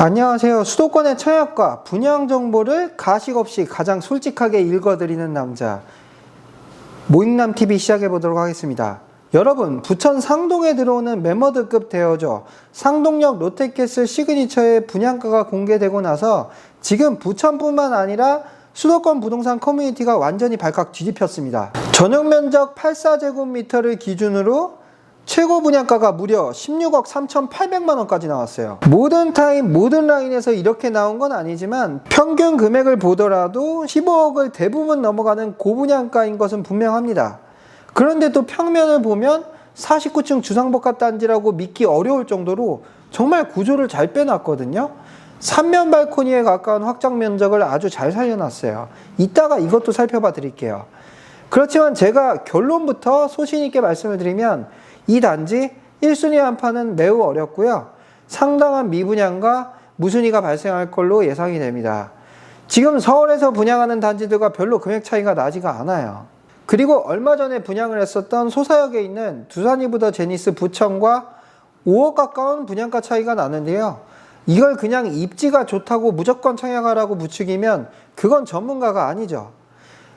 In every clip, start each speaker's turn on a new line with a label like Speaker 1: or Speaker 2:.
Speaker 1: 안녕하세요. 수도권의 청약과 분양 정보를 가식 없이 가장 솔직하게 읽어드리는 남자 모익남TV 시작해 보도록 하겠습니다. 여러분, 부천 상동에 들어오는 매머드급 대여조 상동역 롯데캐슬 시그니처의 분양가가 공개되고 나서 지금 부천뿐만 아니라 수도권 부동산 커뮤니티가 완전히 발칵 뒤집혔습니다. 전용 면적 84제곱미터를 기준으로 최고 분양가가 무려 16억 3,800만 원까지 나왔어요. 모든 타입, 모든 라인에서 이렇게 나온 건 아니지만 평균 금액을 보더라도 15억을 대부분 넘어가는 고분양가인 것은 분명합니다. 그런데 또 평면을 보면 49층 주상복합단지라고 믿기 어려울 정도로 정말 구조를 잘 빼놨거든요. 3면 발코니에 가까운 확장 면적을 아주 잘 살려놨어요. 이따가 이것도 살펴봐 드릴게요. 그렇지만 제가 결론부터 소신 있게 말씀을 드리면 이 단지 1순위 한파는 매우 어렵고요. 상당한 미분양과 무순위가 발생할 걸로 예상이 됩니다. 지금 서울에서 분양하는 단지들과 별로 금액 차이가 나지가 않아요. 그리고 얼마 전에 분양을 했었던 소사역에 있는 두산이브더 제니스 부천과 5억 가까운 분양가 차이가 나는데요. 이걸 그냥 입지가 좋다고 무조건 청약하라고 부추기면 그건 전문가가 아니죠.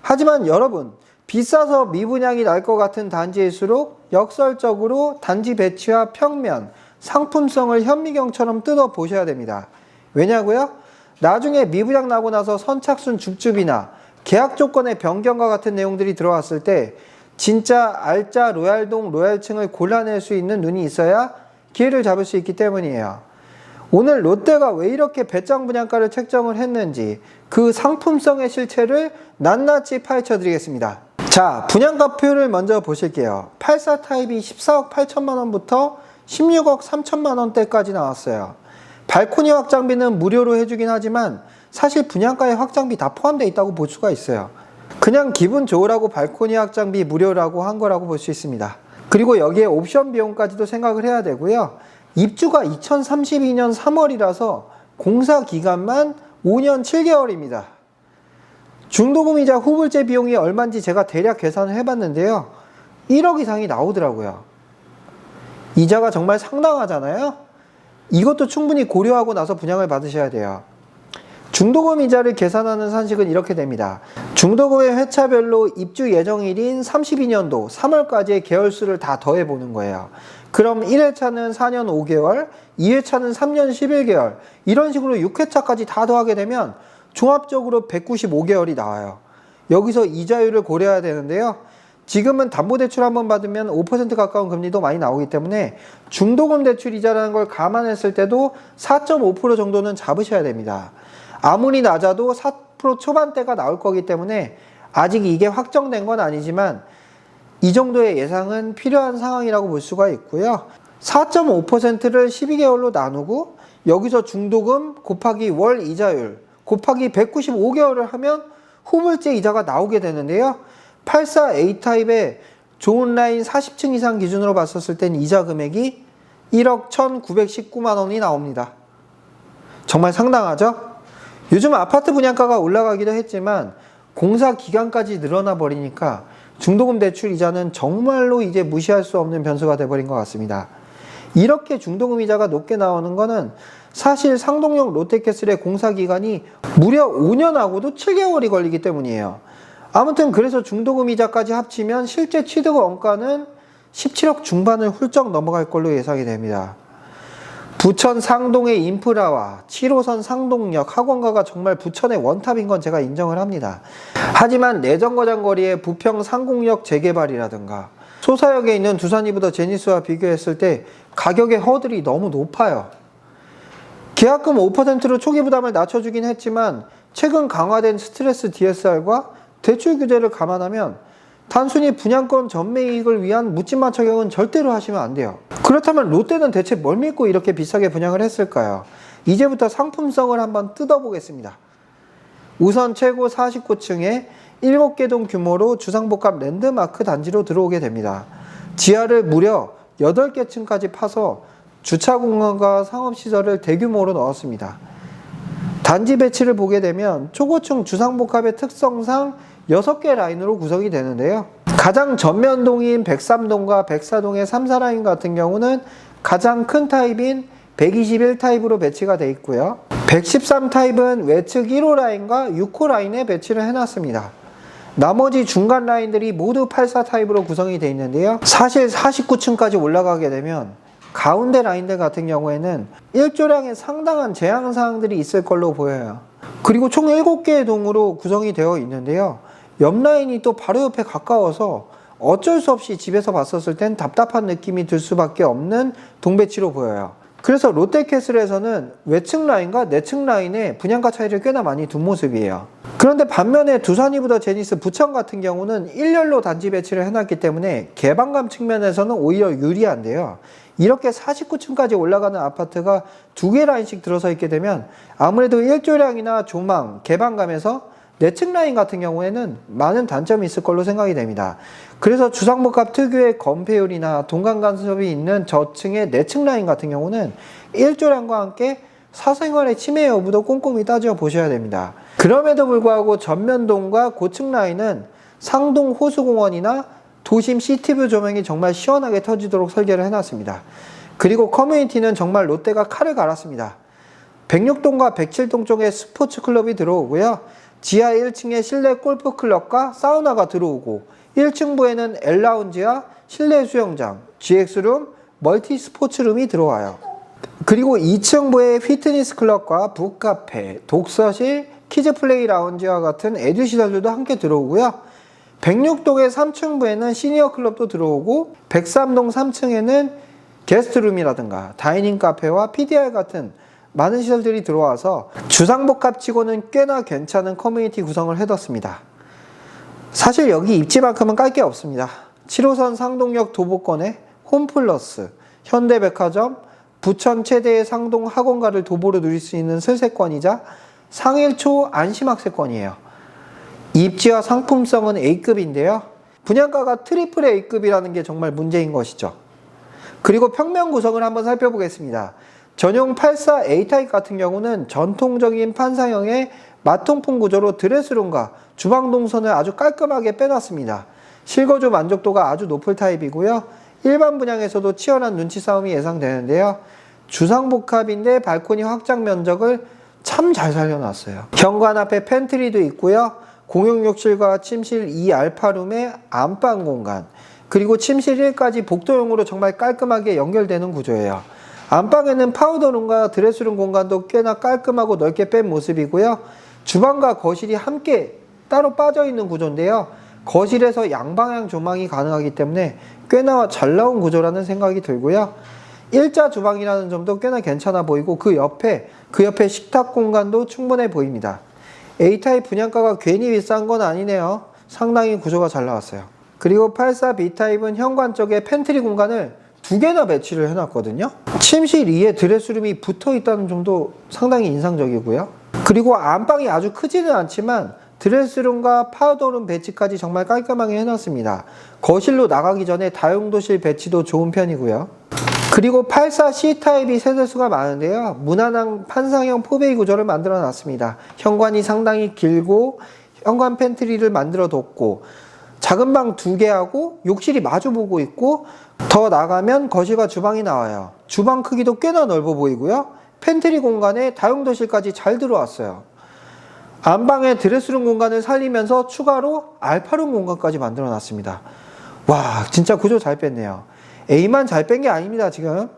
Speaker 1: 하지만 여러분, 비싸서 미분양이 날 것 같은 단지일수록 역설적으로 단지 배치와 평면, 상품성을 현미경처럼 뜯어 보셔야 됩니다. 왜냐고요? 나중에 미분양 나고 나서 선착순 줍줍이나 계약 조건의 변경과 같은 내용들이 들어왔을 때 진짜 알짜 로얄동 로얄층을 골라낼 수 있는 눈이 있어야 기회를 잡을 수 있기 때문이에요. 오늘 롯데가 왜 이렇게 배짱 분양가를 책정을 했는지 그 상품성의 실체를 낱낱이 파헤쳐 드리겠습니다. 자, 분양가표를 먼저 보실게요. 84 타입이 14억 8천만 원부터 16억 3천만 원대까지 나왔어요. 발코니 확장비는 무료로 해주긴 하지만 사실 분양가에 확장비 다 포함되어 있다고 볼 수가 있어요. 그냥 기분 좋으라고 발코니 확장비 무료라고 한 거라고 볼 수 있습니다. 그리고 여기에 옵션 비용까지도 생각을 해야 되고요. 입주가 2032년 3월이라서 공사 기간만 5년 7개월입니다. 중도금이자 후불제 비용이 얼마인지 제가 대략 계산을 해봤는데요. 1억 이상이 나오더라고요. 이자가 정말 상당하잖아요. 이것도 충분히 고려하고 나서 분양을 받으셔야 돼요. 중도금 이자를 계산하는 산식은 이렇게 됩니다. 중도금의 회차별로 입주 예정일인 32년도 3월까지의 개월수를 다 더해보는 거예요. 그럼 1회차는 4년 5개월, 2회차는 3년 11개월, 이런 식으로 6회차까지 다 더하게 되면 종합적으로 195개월이 나와요. 여기서 이자율을 고려해야 되는데요. 지금은 담보대출 한번 받으면 5% 가까운 금리도 많이 나오기 때문에 중도금 대출 이자라는 걸 감안했을 때도 4.5% 정도는 잡으셔야 됩니다. 아무리 낮아도 4% 초반대가 나올 거기 때문에 아직 이게 확정된 건 아니지만 이 정도의 예상은 필요한 상황이라고 볼 수가 있고요. 4.5%를 12개월로 나누고 여기서 중도금 곱하기 월 이자율 곱하기 195개월을 하면 후불제 이자가 나오게 되는데요. 84A 타입의 좋은 라인 40층 이상 기준으로 봤었을 땐 이자 금액이 1억 1,919만 원이 나옵니다. 정말 상당하죠? 요즘 아파트 분양가가 올라가기도 했지만 공사 기간까지 늘어나 버리니까 중도금 대출 이자는 정말로 이제 무시할 수 없는 변수가 돼버린 것 같습니다. 이렇게 중도금 이자가 높게 나오는 거는 사실 상동역 롯데캐슬의 공사 기간이 무려 5년하고도 7개월이 걸리기 때문이에요. 아무튼 그래서 중도금 이자까지 합치면 실제 취득 원가는 17억 중반을 훌쩍 넘어갈 걸로 예상이 됩니다. 부천 상동의 인프라와 7호선 상동역 학원가가 정말 부천의 원탑인 건 제가 인정을 합니다. 하지만 내정거장 거리의 부평 상공역 재개발이라든가 소사역에 있는 두산이브더 제니스와 비교했을 때 가격의 허들이 너무 높아요. 계약금 5%로 초기 부담을 낮춰주긴 했지만 최근 강화된 스트레스 DSR과 대출 규제를 감안하면 단순히 분양권 전매이익을 위한 묻지마 적용은 절대로 하시면 안 돼요. 그렇다면 롯데는 대체 뭘 믿고 이렇게 비싸게 분양을 했을까요? 이제부터 상품성을 한번 뜯어보겠습니다. 우선 최고 49층에 7개 동 규모로 주상복합 랜드마크 단지로 들어오게 됩니다. 지하를 무려 8개 층까지 파서 주차공간과 상업시설을 대규모로 넣었습니다. 단지 배치를 보게 되면 초고층 주상복합의 특성상 6개 라인으로 구성이 되는데요. 가장 전면동인 103동과 104동의 3, 4라인 같은 경우는 가장 큰 타입인 121 타입으로 배치가 되어 있고요. 113 타입은 외측 1호 라인과 6호 라인에 배치를 해놨습니다. 나머지 중간 라인들이 모두 84 타입으로 구성이 되어 있는데요. 사실 49층까지 올라가게 되면 가운데 라인들 같은 경우에는 일조량에 상당한 제한사항들이 있을 걸로 보여요. 그리고 총 7개의 동으로 구성이 되어 있는데요. 옆 라인이 또 바로 옆에 가까워서 어쩔 수 없이 집에서 봤었을 땐 답답한 느낌이 들 수밖에 없는 동배치로 보여요. 그래서 롯데캐슬에서는 외측 라인과 내측 라인의 분양가 차이를 꽤나 많이 둔 모습이에요. 그런데 반면에 두산 이브더 제니스 부천 같은 경우는 1열로 단지 배치를 해놨기 때문에 개방감 측면에서는 오히려 유리한데요. 이렇게 49층까지 올라가는 아파트가 2개 라인씩 들어서 있게 되면 아무래도 일조량이나 조망, 개방감에서 내측 라인 같은 경우에는 많은 단점이 있을 걸로 생각이 됩니다. 그래서 주상복합 특유의 건폐율이나 동간 간섭이 있는 저층의 내측 라인 같은 경우는 일조량과 함께 사생활의 침해 여부도 꼼꼼히 따져 보셔야 됩니다. 그럼에도 불구하고 전면동과 고층 라인은 상동 호수공원이나 도심 시티뷰 조명이 정말 시원하게 터지도록 설계를 해놨습니다. 그리고 커뮤니티는 정말 롯데가 칼을 갈았습니다. 106동과 107동 쪽에 스포츠 클럽이 들어오고요. 지하 1층에 실내 골프 클럽과 사우나가 들어오고 1층부에는 L라운지와 실내 수영장, GX룸, 멀티 스포츠룸이 들어와요. 그리고 2층부에 피트니스 클럽과 북카페, 독서실, 키즈플레이 라운지와 같은 에듀 시설들도 함께 들어오고요. 106동의 3층부에는 시니어 클럽도 들어오고 103동 3층에는 게스트룸이라든가 다이닝 카페와 PDR 같은 많은 시설들이 들어와서 주상복합치고는 꽤나 괜찮은 커뮤니티 구성을 해뒀습니다. 사실 여기 입지만큼은 깔 게 없습니다. 7호선 상동역 도보권에 홈플러스, 현대백화점, 부천 최대의 상동 학원가를 도보로 누릴 수 있는 슬세권이자 상일초 안심학세권이에요. 입지와 상품성은 A급인데요. 분양가가 트리플 A급이라는 게 정말 문제인 것이죠. 그리고 평면 구성을 한번 살펴보겠습니다. 전용 84 A타입 같은 경우는 전통적인 판상형의 마통풍 구조로 드레스룸과 주방 동선을 아주 깔끔하게 빼놨습니다. 실거주 만족도가 아주 높을 타입이고요. 일반 분양에서도 치열한 눈치 싸움이 예상되는데요. 주상복합인데 발코니 확장 면적을 참 잘 살려놨어요. 현관 앞에 팬트리도 있고요. 공용욕실과 침실 2알파룸의 안방 공간, 그리고 침실 1까지 복도용으로 정말 깔끔하게 연결되는 구조예요. 안방에는 파우더룸과 드레스룸 공간도 꽤나 깔끔하고 넓게 뺀 모습이고요. 주방과 거실이 함께 따로 빠져있는 구조인데요. 거실에서 양방향 조망이 가능하기 때문에 꽤나 잘 나온 구조라는 생각이 들고요. 일자 주방이라는 점도 꽤나 괜찮아 보이고 그 옆에 식탁 공간도 충분해 보입니다. A타입 분양가가 괜히 비싼 건 아니네요. 상당히 구조가 잘 나왔어요. 그리고 84 B타입은 현관 쪽에 팬트리 공간을 2개나 배치를 해놨거든요. 침실 2에 드레스룸이 붙어 있다는 점도 상당히 인상적이고요. 그리고 안방이 아주 크지는 않지만 드레스룸과 파우더룸 배치까지 정말 깔끔하게 해놨습니다. 거실로 나가기 전에 다용도실 배치도 좋은 편이고요. 그리고 84 C타입이 세대수가 많은데요. 무난한 판상형 포베이 구조를 만들어 놨습니다. 현관이 상당히 길고 현관 팬트리를 만들어 뒀고 작은 방 2개하고 욕실이 마주보고 있고 더 나가면 거실과 주방이 나와요. 주방 크기도 꽤나 넓어 보이고요. 팬트리 공간에 다용도실까지 잘 들어왔어요. 안방에 드레스룸 공간을 살리면서 추가로 알파룸 공간까지 만들어 놨습니다. 와, 진짜 구조 잘 뺐네요. A만 잘 뺀 게 아닙니다, 지금.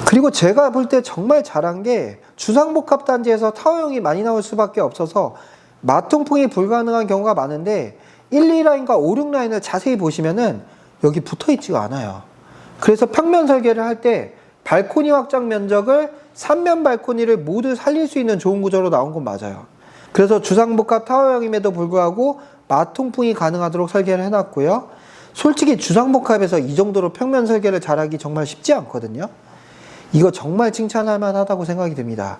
Speaker 1: 그리고 제가 볼 때 정말 잘한 게 주상복합 단지에서 타워형이 많이 나올 수밖에 없어서 마통풍이 불가능한 경우가 많은데 1, 2라인과 5, 6라인을 자세히 보시면은 여기 붙어 있지가 않아요. 그래서 평면 설계를 할 때 발코니 확장 면적을 3면 발코니를 모두 살릴 수 있는 좋은 구조로 나온 건 맞아요. 그래서 주상복합 타워형임에도 불구하고 마통풍이 가능하도록 설계를 해놨고요. 솔직히 주상복합에서 이 정도로 평면 설계를 잘하기 정말 쉽지 않거든요. 이거 정말 칭찬할 만하다고 생각이 듭니다.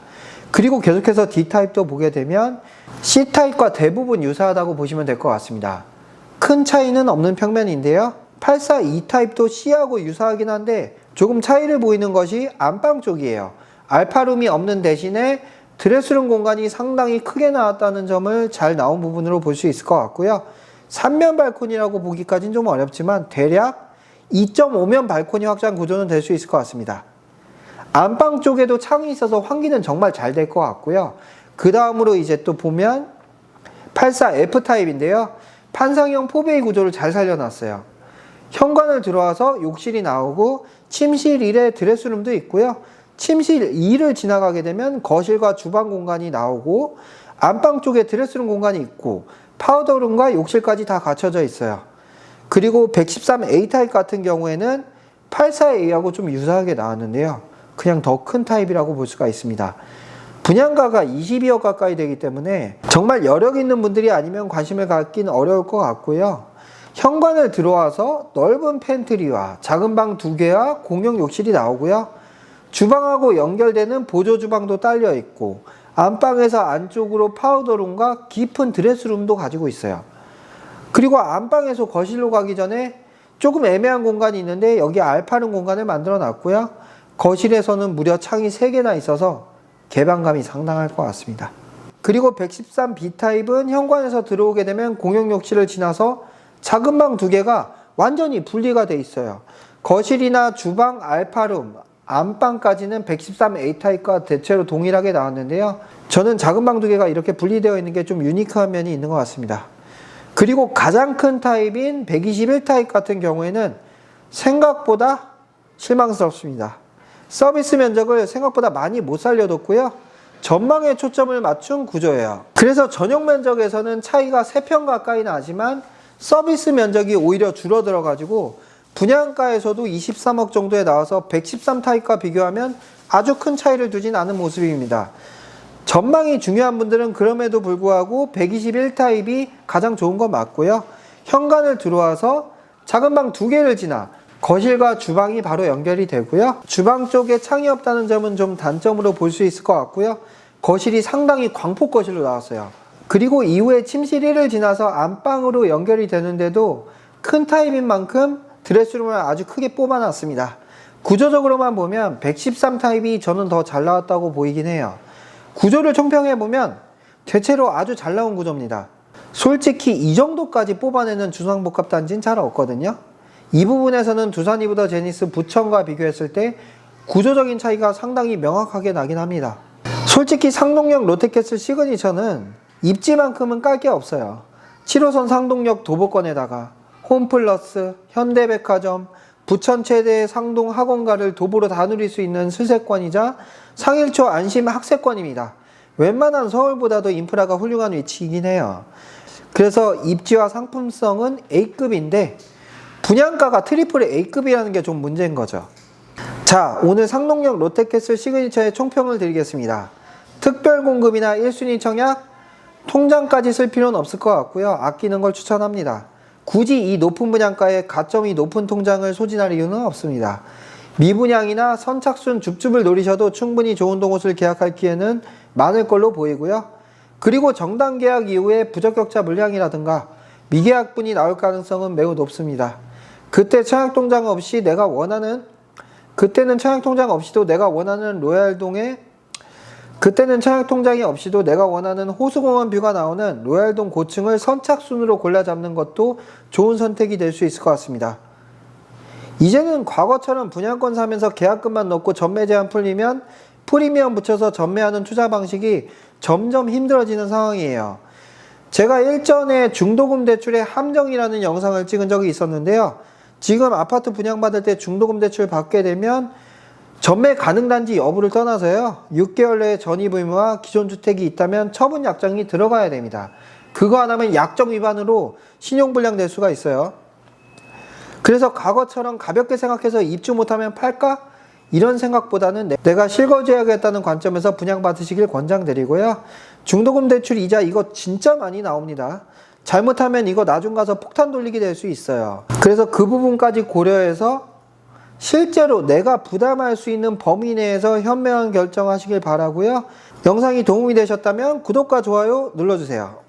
Speaker 1: 그리고 계속해서 D타입도 보게 되면 C타입과 대부분 유사하다고 보시면 될 것 같습니다. 큰 차이는 없는 평면인데요. 84 E타입도 C하고 유사하긴 한데 조금 차이를 보이는 것이 안방 쪽이에요. 알파룸이 없는 대신에 드레스룸 공간이 상당히 크게 나왔다는 점을 잘 나온 부분으로 볼 수 있을 것 같고요. 3면 발코니라고 보기까지는 좀 어렵지만 대략 2.5면 발코니 확장 구조는 될 수 있을 것 같습니다. 안방 쪽에도 창이 있어서 환기는 정말 잘 될 것 같고요. 그 다음으로 이제 또 보면 84F 타입인데요. 판상형 포베이 구조를 잘 살려놨어요. 현관을 들어와서 욕실이 나오고 침실 1에 드레스룸도 있고요. 침실 2를 지나가게 되면 거실과 주방 공간이 나오고 안방 쪽에 드레스룸 공간이 있고 파우더룸과 욕실까지 다 갖춰져 있어요. 그리고 113A 타입 같은 경우에는 84A하고 좀 유사하게 나왔는데요. 그냥 더 큰 타입이라고 볼 수가 있습니다. 분양가가 22억 가까이 되기 때문에 정말 여력 있는 분들이 아니면 관심을 갖긴 어려울 것 같고요. 현관을 들어와서 넓은 팬트리와 작은 방 2개와 공용 욕실이 나오고요. 주방하고 연결되는 보조 주방도 딸려 있고 안방에서 안쪽으로 파우더룸과 깊은 드레스룸도 가지고 있어요. 그리고 안방에서 거실로 가기 전에 조금 애매한 공간이 있는데 여기 알파룸 공간을 만들어 놨고요. 거실에서는 무려 창이 3개나 있어서 개방감이 상당할 것 같습니다. 그리고 113B 타입은 현관에서 들어오게 되면 공용 욕실을 지나서 작은 방 2개가 완전히 분리가 돼 있어요. 거실이나 주방, 알파룸, 안방까지는 113A 타입과 대체로 동일하게 나왔는데요. 저는 작은 방 2개가 이렇게 분리되어 있는 게 좀 유니크한 면이 있는 것 같습니다. 그리고 가장 큰 타입인 121 타입 같은 경우에는 생각보다 실망스럽습니다. 서비스 면적을 생각보다 많이 못 살려뒀고요. 전망에 초점을 맞춘 구조예요. 그래서 전용 면적에서는 차이가 3평 가까이 나지만 서비스 면적이 오히려 줄어들어 가지고 분양가에서도 23억 정도에 나와서 113 타입과 비교하면 아주 큰 차이를 두진 않은 모습입니다. 전망이 중요한 분들은 그럼에도 불구하고 121 타입이 가장 좋은 건 맞고요. 현관을 들어와서 작은 방 2개를 지나 거실과 주방이 바로 연결이 되고요. 주방 쪽에 창이 없다는 점은 좀 단점으로 볼 수 있을 것 같고요. 거실이 상당히 광폭 거실로 나왔어요. 그리고 이후에 침실 1을 지나서 안방으로 연결이 되는데도 큰 타입인 만큼 드레스룸을 아주 크게 뽑아놨습니다. 구조적으로만 보면 113 타입이 저는 더 잘 나왔다고 보이긴 해요. 구조를 총평해보면 대체로 아주 잘 나온 구조입니다. 솔직히 이 정도까지 뽑아내는 주상복합단지는 잘 없거든요. 이 부분에서는 두산 이브더 제니스 부천과 비교했을 때 구조적인 차이가 상당히 명확하게 나긴 합니다. 솔직히 상동역 롯데캐슬 시그니처는 입지만큼은 깔 게 없어요. 7호선 상동역 도보권에다가 홈플러스, 현대백화점, 부천 최대의 상동 학원가를 도보로 다 누릴 수 있는 슬세권이자 상일초 안심 학세권입니다. 웬만한 서울보다도 인프라가 훌륭한 위치이긴 해요. 그래서 입지와 상품성은 A급인데 분양가가 트리플 A급이라는 게 좀 문제인 거죠. 자, 오늘 상동역 롯데캐슬 시그니처의 총평을 드리겠습니다. 특별 공급이나 1순위 청약, 통장까지 쓸 필요는 없을 것 같고요. 아끼는 걸 추천합니다. 굳이 이 높은 분양가에 가점이 높은 통장을 소진할 이유는 없습니다. 미분양이나 선착순 줍줍을 노리셔도 충분히 좋은 동호수를 계약할 기회는 많을 걸로 보이고요. 그리고 정당 계약 이후에 부적격자 물량이라든가 미계약분이 나올 가능성은 매우 높습니다. 그때 청약통장 없이 그때는 청약통장 없이도 내가 원하는 로얄동에 그때는 청약통장이 없이도 내가 원하는 호수공원 뷰가 나오는 로얄동 고층을 선착순으로 골라 잡는 것도 좋은 선택이 될 수 있을 것 같습니다. 이제는 과거처럼 분양권 사면서 계약금만 넣고 전매 제한 풀리면 프리미엄 붙여서 전매하는 투자 방식이 점점 힘들어지는 상황이에요. 제가 일전에 중도금 대출의 함정이라는 영상을 찍은 적이 있었는데요. 지금 아파트 분양받을 때 중도금 대출 받게 되면 전매 가능 단지 여부를 떠나서요. 6개월 내에 전입 의무와 기존 주택이 있다면 처분 약정이 들어가야 됩니다. 그거 안 하면 약정 위반으로 신용불량 될 수가 있어요. 그래서 과거처럼 가볍게 생각해서 입주 못하면 팔까? 이런 생각보다는 내가 실거주해야겠다는 관점에서 분양받으시길 권장드리고요. 중도금 대출 이자 이거 진짜 많이 나옵니다. 잘못하면 이거 나중 가서 폭탄 돌리게 될 수 있어요. 그래서 그 부분까지 고려해서 실제로 내가 부담할 수 있는 범위 내에서 현명한 결정하시길 바라고요. 영상이 도움이 되셨다면 구독과 좋아요 눌러주세요.